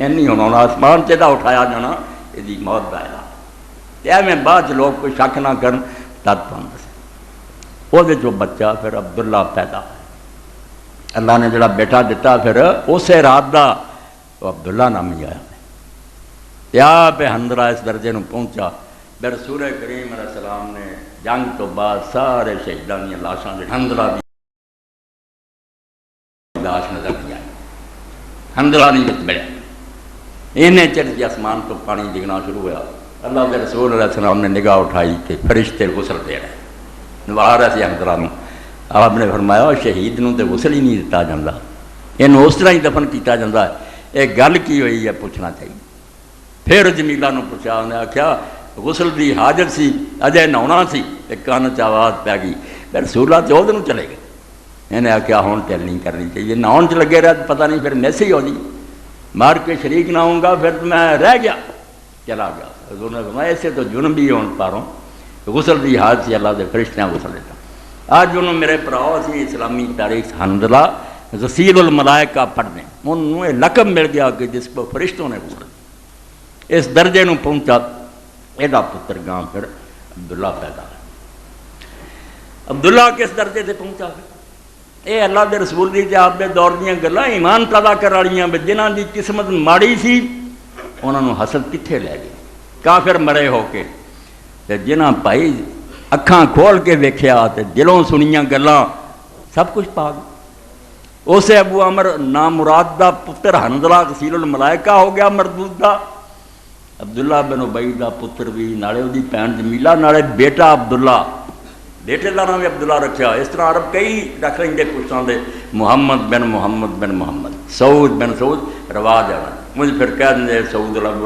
نہیں ہونا آسمان سے نہ اٹھایا جانا یہ موت کا اعلان میں بعد لوگ کوئی شک نہ کرن تد پاؤں وہ بچہ پھر عبداللہ پیدا اللہ نے جڑا بیٹا دیتا پھر اسے رات دا وہ عبداللہ نام ہی آیا یا پہ حنظلہ اس درجے نو پہنچا بے رسول کریم علیہ السلام نے جنگ تو بعد سارے شہیدان دی لاشاں دے حنظلہ دی لاش نظر نہیں آئی حنظلہ نہیں بچ بڑھیا انہیں چل کے آسمان تو پانی ڈگنا شروع ہوا اللہ کے رسول علیہ السلام نے نگاہ اٹھائی کہ فرشتے غسل دے رہے نوا رہا سی حنظلہ نو آپ نے فرمایا شہید نو تے غسل ہی نہیں دیتا جاندہ انہوں اس طرح ہی دفن کیتا جاندہ ہے ایک گل کی ہوئی ہے پوچھنا چاہیے پھر جمیلہ نو پوچھا انہیں آکھیا غسل دی حاجت سی اجے نہونا سی ایک کان چ آواز پہ گئی پھر رسول اللہ چودہ نو چلے گئے انہیں آکھیا ہون تیل نہیں کرنی چاہیے نہون چ لگے رہا پتہ نہیں پھر میسے ہی ہو جی مار کے شریک نہ ہوں گا پھر میں رہ گیا چلا گیا حضور نے فرمایا ایسے تو جنم بھی ہون پاروں غسل دی حاجت سی اللہ دے فرشتیاں غسل دیتا آج انہوں میرے پراؤ سی اسلامی تاریخ حنظلہ غسیل الملائکہ پڑھنے انہوں یہ لقب مل گیا کہ جس کو فرشتوں نے غسل دیا اس درجے نو پہنچا ایڈا پتر گاں پھر عبداللہ پیدا عبداللہ کس درجے سے پہنچا پھر اے اللہ دے رسول دی تے آپ دے دور دیاں گلاں ایمان پیدا کر والیاں جنہاں دی قسمت ماڑی سی انہاں نو حسد کتھے لے گئے کافر مرے ہو کے تے جنہاں بھائی اکھاں کھول کے ویکھیا تے دلوں سنیاں گلاں سب کچھ پا گئے اسے ابو عمر نامراد دا پتر حنظلہ غسیل الملائکہ ہو گیا مردود دا عبداللہ بن ابی دا پتر بھی نالے دی بہن جمیلہ نالے بیٹا عبداللہ بیٹے دا نام عبداللہ رکھا اس طرح عرب کئی رکھ لیں گے پوچھاں دے محمد بن محمد سعود بن سعود رواج آنا مجھے پھر کہہ دیں سعود اللہ